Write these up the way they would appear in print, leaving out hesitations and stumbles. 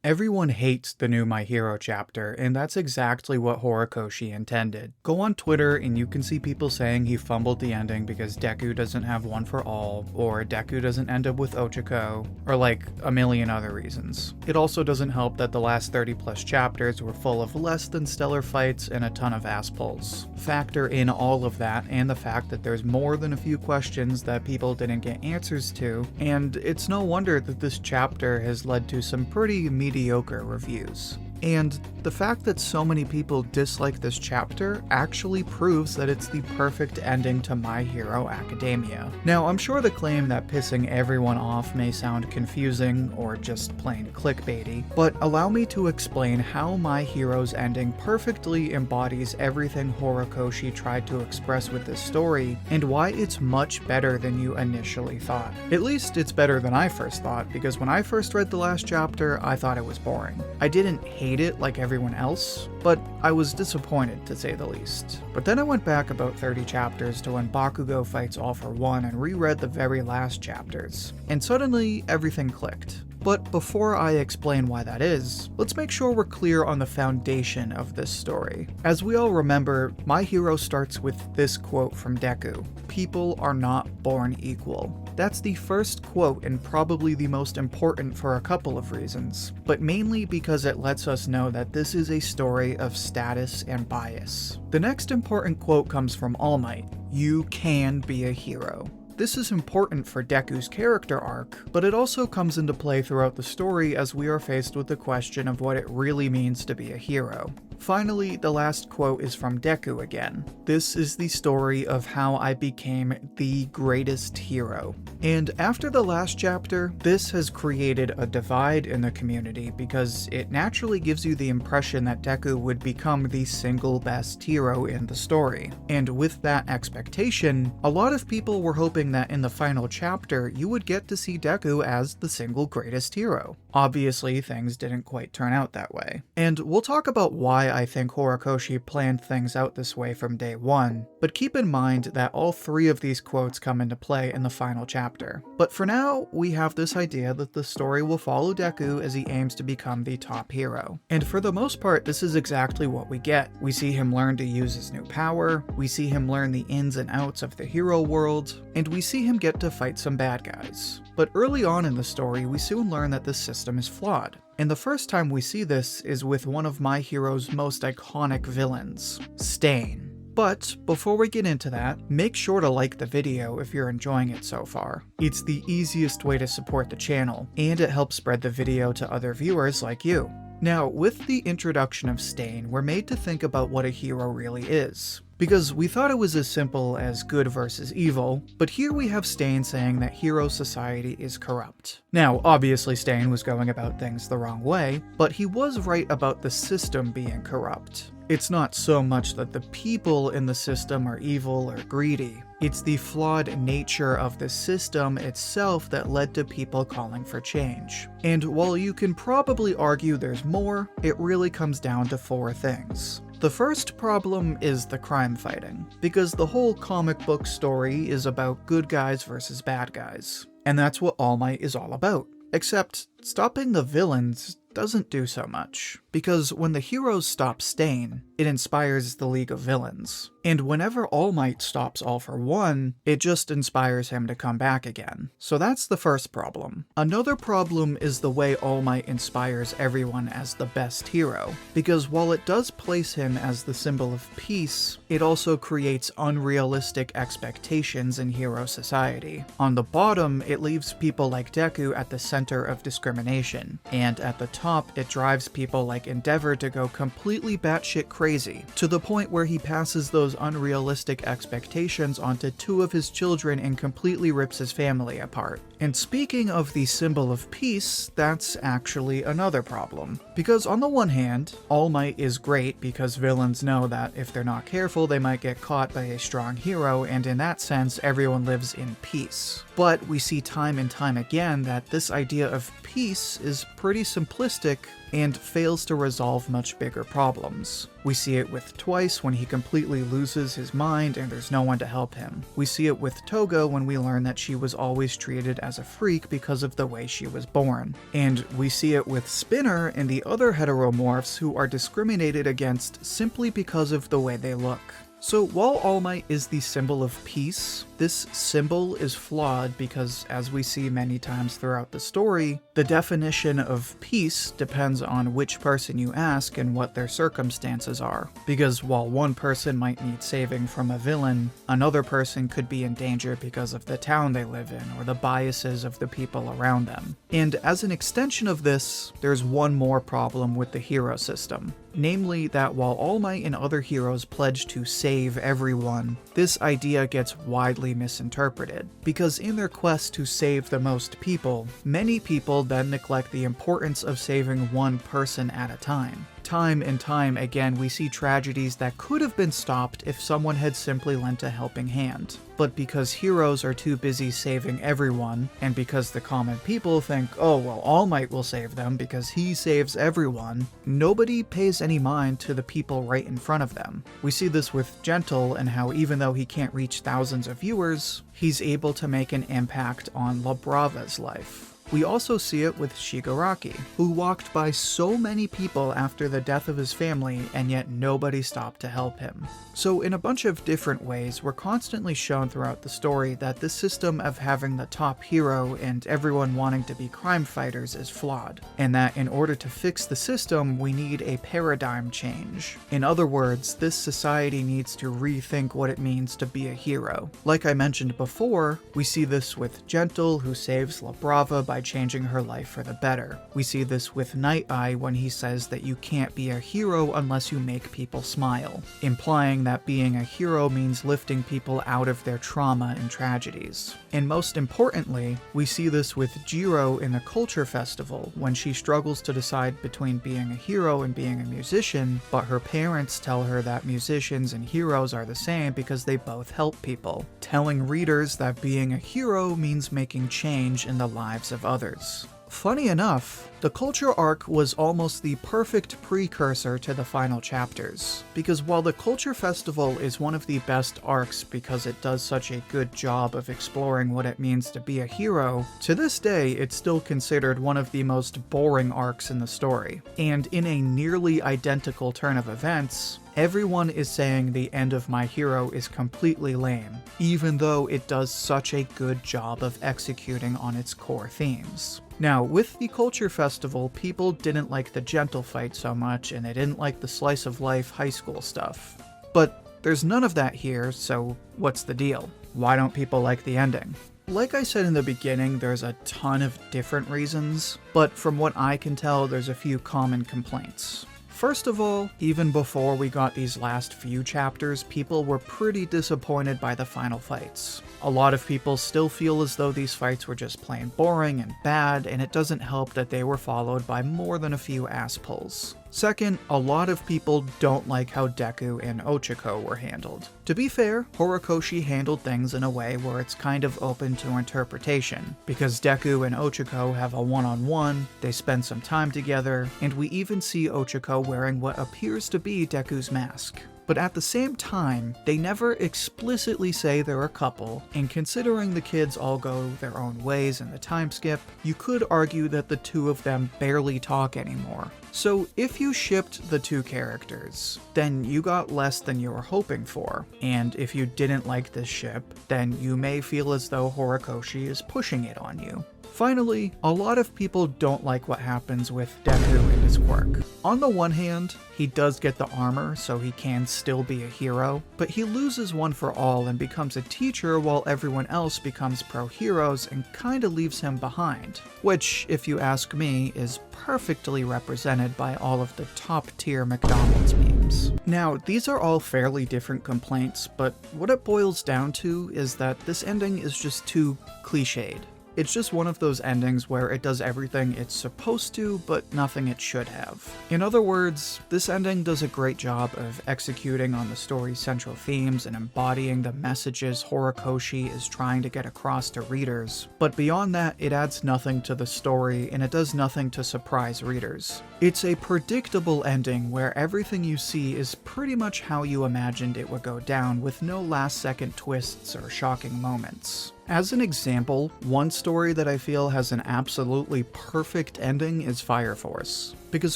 Everyone hates the new My Hero chapter, and that's exactly what Horikoshi intended. Go on Twitter and you can see people saying he fumbled the ending because Deku doesn't have one for all, or Deku doesn't end up with Ochako, or like a million other reasons. It also doesn't help that the last 30 plus chapters were full of less than stellar fights and a ton of ass pulls. Factor in all of that and the fact that there's more than a few questions that people didn't get answers to, and it's no wonder that this chapter has led to some pretty mediocre reviews. And the fact that so many people dislike this chapter actually proves that it's the perfect ending to My Hero Academia. Now, I'm sure the claim that pissing everyone off may sound confusing or just plain clickbaity, but allow me to explain how My Hero's ending perfectly embodies everything Horikoshi tried to express with this story, and why it's much better than you initially thought. At least it's better than I first thought, because when I first read the last chapter, I thought it was boring. I didn't hate it like everyone else, but I was disappointed to say the least. But then I went back about 30 chapters to when Bakugo fights All for One and reread the very last chapters, and suddenly everything clicked. But before I explain why that is, let's make sure we're clear on the foundation of this story. As we all remember, My Hero starts with this quote from Deku: "People are not born equal." That's the first quote and probably the most important for a couple of reasons, but mainly because it lets us know that this is a story of status and bias. The next important quote comes from All Might: "You can be a hero." This is important for Deku's character arc, but it also comes into play throughout the story as we are faced with the question of what it really means to be a hero. Finally, the last quote is from Deku again. "This is the story of how I became the greatest hero." And after the last chapter, this has created a divide in the community because it naturally gives you the impression that Deku would become the single best hero in the story. And with that expectation, a lot of people were hoping that in the final chapter, you would get to see Deku as the single greatest hero. Obviously, things didn't quite turn out that way. And we'll talk about why I think Horikoshi planned things out this way from day one, but keep in mind that all three of these quotes come into play in the final chapter. But for now, we have this idea that the story will follow Deku as he aims to become the top hero. And for the most part, this is exactly what we get. We see him learn to use his new power, we see him learn the ins and outs of the hero world, and we see him get to fight some bad guys. But early on in the story, we soon learn that this system is flawed. And the first time we see this is with one of My Hero's most iconic villains, Stain. But before we get into that, make sure to like the video if you're enjoying it so far. It's the easiest way to support the channel, and it helps spread the video to other viewers like you. Now, with the introduction of Stain, we're made to think about what a hero really is. Because we thought it was as simple as good versus evil, but here we have Stain saying that hero society is corrupt. Now, obviously Stain was going about things the wrong way, but he was right about the system being corrupt. It's not so much that the people in the system are evil or greedy. It's the flawed nature of the system itself that led to people calling for change. And while you can probably argue there's more, it really comes down to four things. The first problem is the crime fighting, because the whole comic book story is about good guys versus bad guys. And that's what All Might is all about. Except, stopping the villains doesn't do so much, because when the heroes stop Stain, it inspires the League of Villains. And whenever All Might stops All for One, it just inspires him to come back again. So that's the first problem. Another problem is the way All Might inspires everyone as the best hero, because while it does place him as the symbol of peace, it also creates unrealistic expectations in hero society. On the bottom, it leaves people like Deku at the center of discrimination, and at the top, it drives people like Endeavor to go completely batshit crazy, to the point where he passes those unrealistic expectations onto two of his children and completely rips his family apart. And speaking of the symbol of peace, that's actually another problem. Because on the one hand, All Might is great because villains know that if they're not careful, they might get caught by a strong hero, and in that sense, everyone lives in peace. But we see time and time again that this idea of peace is pretty simplistic and fails to resolve much bigger problems. We see it with Twice when he completely loses his mind and there's no one to help him. We see it with Toga when we learn that she was always treated as a freak because of the way she was born. And we see it with Spinner and the other heteromorphs who are discriminated against simply because of the way they look. So while All Might is the symbol of peace, this symbol is flawed because, as we see many times throughout the story, the definition of peace depends on which person you ask and what their circumstances are. Because while one person might need saving from a villain, another person could be in danger because of the town they live in or the biases of the people around them. And as an extension of this, there's one more problem with the hero system. Namely that while All Might and other heroes pledge to save everyone, this idea gets widely misinterpreted, because in their quest to save the most people, many people then neglect the importance of saving one person at a time. Time and time again, we see tragedies that could have been stopped if someone had simply lent a helping hand. But because heroes are too busy saving everyone, and because the common people think, oh well, All Might will save them because he saves everyone, nobody pays any mind to the people right in front of them. We see this with Gentle and how even though he can't reach thousands of viewers, he's able to make an impact on La Brava's life. We also see it with Shigaraki, who walked by so many people after the death of his family, and yet nobody stopped to help him. So in a bunch of different ways, we're constantly shown throughout the story that this system of having the top hero and everyone wanting to be crime fighters is flawed, and that in order to fix the system, we need a paradigm change. In other words, this society needs to rethink what it means to be a hero. Like I mentioned before, we see this with Gentle, who saves La Brava by changing her life for the better. We see this with Night Eye when he says that you can't be a hero unless you make people smile, implying that being a hero means lifting people out of their trauma and tragedies. And most importantly, we see this with Jiro in the Culture Festival when she struggles to decide between being a hero and being a musician, but her parents tell her that musicians and heroes are the same because they both help people, telling readers that being a hero means making change in the lives of others. Funny enough, the Culture arc was almost the perfect precursor to the final chapters, because while the Culture Festival is one of the best arcs because it does such a good job of exploring what it means to be a hero, to this day it's still considered one of the most boring arcs in the story. And in a nearly identical turn of events, everyone is saying the end of My Hero is completely lame, even though it does such a good job of executing on its core themes. Now, with the Culture Festival, people didn't like the Gentle fight so much, and they didn't like the slice of life high school stuff. But there's none of that here, so what's the deal? Why don't people like the ending? Like I said in the beginning, there's a ton of different reasons, but from what I can tell, there's a few common complaints. First of all, even before we got these last few chapters, people were pretty disappointed by the final fights. A lot of people still feel as though these fights were just plain boring and bad, and it doesn't help that they were followed by more than a few ass pulls. Second, a lot of people don't like how Deku and Ochako were handled. To be fair, Horikoshi handled things in a way where it's kind of open to interpretation, because Deku and Ochako have a one-on-one, they spend some time together, and we even see Ochako wearing what appears to be Deku's mask. But at the same time, they never explicitly say they're a couple, and considering the kids all go their own ways in the time skip, you could argue that the two of them barely talk anymore. So if you shipped the two characters, then you got less than you were hoping for, and if you didn't like this ship, then you may feel as though Horikoshi is pushing it on you. Finally, a lot of people don't like what happens with Deku and his quirk. On the one hand, he does get the armor, so he can still be a hero, but he loses One for All and becomes a teacher while everyone else becomes pro-heroes and kinda leaves him behind. Which, if you ask me, is perfectly represented by all of the top-tier McDonald's memes. Now, these are all fairly different complaints, but what it boils down to is that this ending is just too cliched. It's just one of those endings where it does everything it's supposed to, but nothing it should have. In other words, this ending does a great job of executing on the story's central themes and embodying the messages Horikoshi is trying to get across to readers, but beyond that, it adds nothing to the story and it does nothing to surprise readers. It's a predictable ending where everything you see is pretty much how you imagined it would go down, with no last-second twists or shocking moments. As an example, one story that I feel has an absolutely perfect ending is Fire Force. Because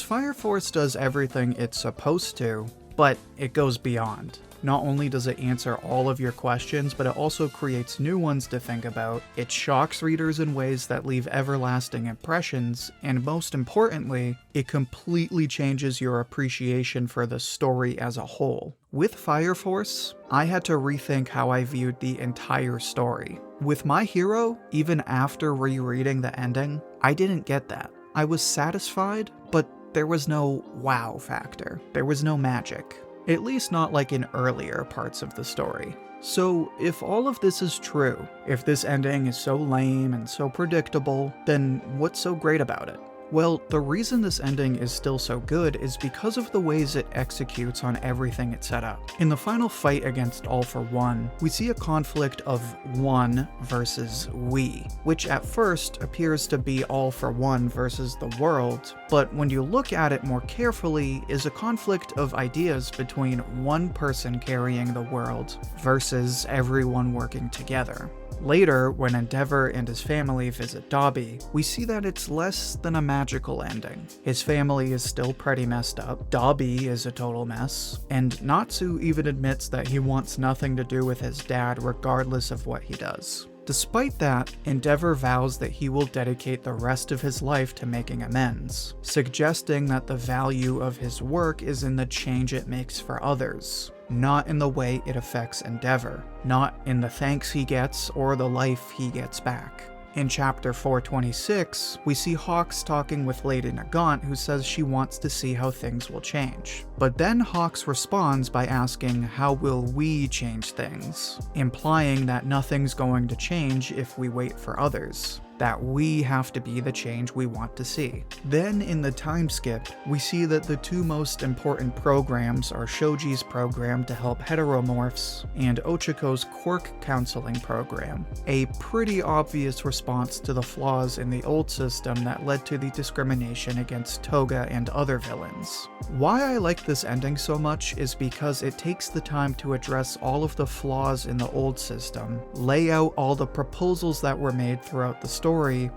Fire Force does everything it's supposed to, but it goes beyond. Not only does it answer all of your questions, but it also creates new ones to think about, it shocks readers in ways that leave everlasting impressions, and most importantly, it completely changes your appreciation for the story as a whole. With Fire Force, I had to rethink how I viewed the entire story. With My Hero, even after rereading the ending, I didn't get that. I was satisfied, but there was no wow factor. There was no magic. At least not like in earlier parts of the story. So if all of this is true, if this ending is so lame and so predictable, then what's so great about it? Well, the reason this ending is still so good is because of the ways it executes on everything it set up. In the final fight against All for One, we see a conflict of one versus we, which at first appears to be All for One versus the world, but when you look at it more carefully, is a conflict of ideas between one person carrying the world versus everyone working together. Later, when Endeavor and his family visit Dabi, we see that it's less than a magical ending. His family is still pretty messed up, Dabi is a total mess, and Natsu even admits that he wants nothing to do with his dad regardless of what he does. Despite that, Endeavor vows that he will dedicate the rest of his life to making amends, suggesting that the value of his work is in the change it makes for others, not in the way it affects Endeavor, not in the thanks he gets or the life he gets back. In chapter 426, we see Hawks talking with Lady Nagant, who says she wants to see how things will change. But then Hawks responds by asking, how will we change things? Implying that nothing's going to change if we wait for others. That we have to be the change we want to see. Then in the time skip, we see that the two most important programs are Shoji's program to help heteromorphs and Ochiko's quirk counseling program, a pretty obvious response to the flaws in the old system that led to the discrimination against Toga and other villains. Why I like this ending so much is because it takes the time to address all of the flaws in the old system, lay out all the proposals that were made throughout the story,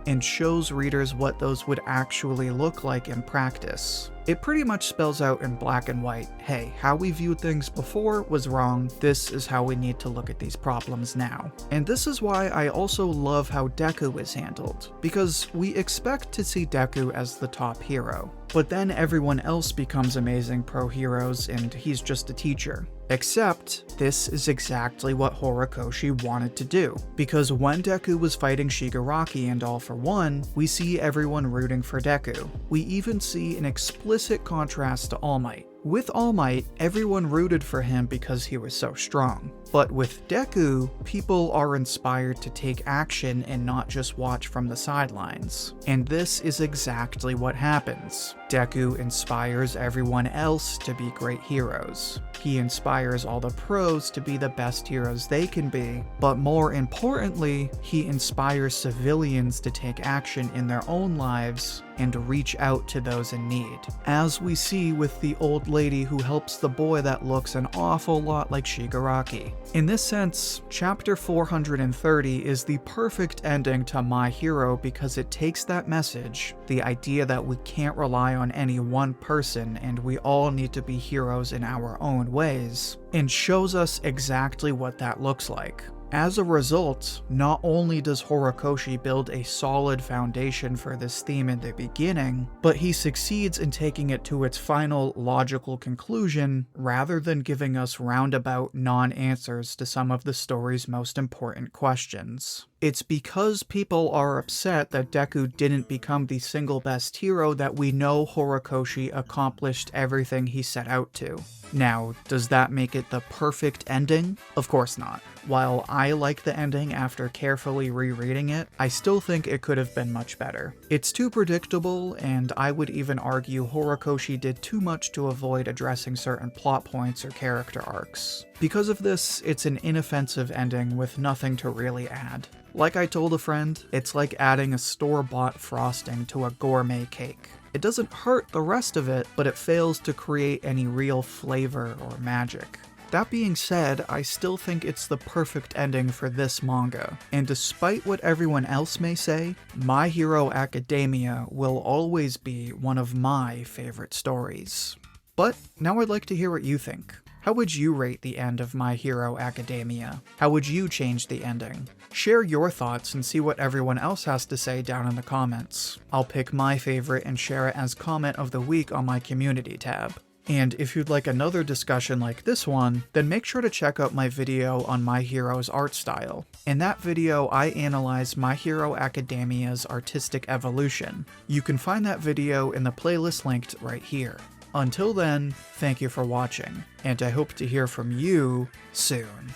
and shows readers what those would actually look like in practice. It pretty much spells out in black and white, hey, how we viewed things before was wrong, this is how we need to look at these problems now. And this is why I also love how Deku is handled, because we expect to see Deku as the top hero, but then everyone else becomes amazing pro-heroes and he's just a teacher. Except, this is exactly what Horikoshi wanted to do, because when Deku was fighting Shigaraki and All for One, we see everyone rooting for Deku. We even see an explicit contrast to All Might. With All Might, everyone rooted for him because he was so strong. But with Deku, people are inspired to take action and not just watch from the sidelines. And this is exactly what happens. Deku inspires everyone else to be great heroes. He inspires all the pros to be the best heroes they can be, but more importantly, he inspires civilians to take action in their own lives and reach out to those in need. As we see with the old lady who helps the boy that looks an awful lot like Shigaraki. In this sense, chapter 430 is the perfect ending to My Hero because it takes that message, the idea that we can't rely on any one person and we all need to be heroes in our own ways, and shows us exactly what that looks like. As a result, not only does Horikoshi build a solid foundation for this theme in the beginning, but he succeeds in taking it to its final logical conclusion rather than giving us roundabout non-answers to some of the story's most important questions. It's because people are upset that Deku didn't become the single best hero that we know Horikoshi accomplished everything he set out to. Now, does that make it the perfect ending? Of course not. While I like the ending after carefully rereading it, I still think it could have been much better. It's too predictable, and I would even argue Horikoshi did too much to avoid addressing certain plot points or character arcs. Because of this, it's an inoffensive ending with nothing to really add. Like I told a friend, it's like adding a store-bought frosting to a gourmet cake. It doesn't hurt the rest of it, but it fails to create any real flavor or magic. That being said, I still think it's the perfect ending for this manga, and despite what everyone else may say, My Hero Academia will always be one of my favorite stories. But now I'd like to hear what you think. How would you rate the end of My Hero Academia? How would you change the ending? Share your thoughts and see what everyone else has to say down in the comments. I'll pick my favorite and share it as comment of the week on my community tab. And if you'd like another discussion like this one, then make sure to check out my video on My Hero's art style. In that video, I analyze My Hero Academia's artistic evolution. You can find that video in the playlist linked right here. Until then, thank you for watching, and I hope to hear from you soon.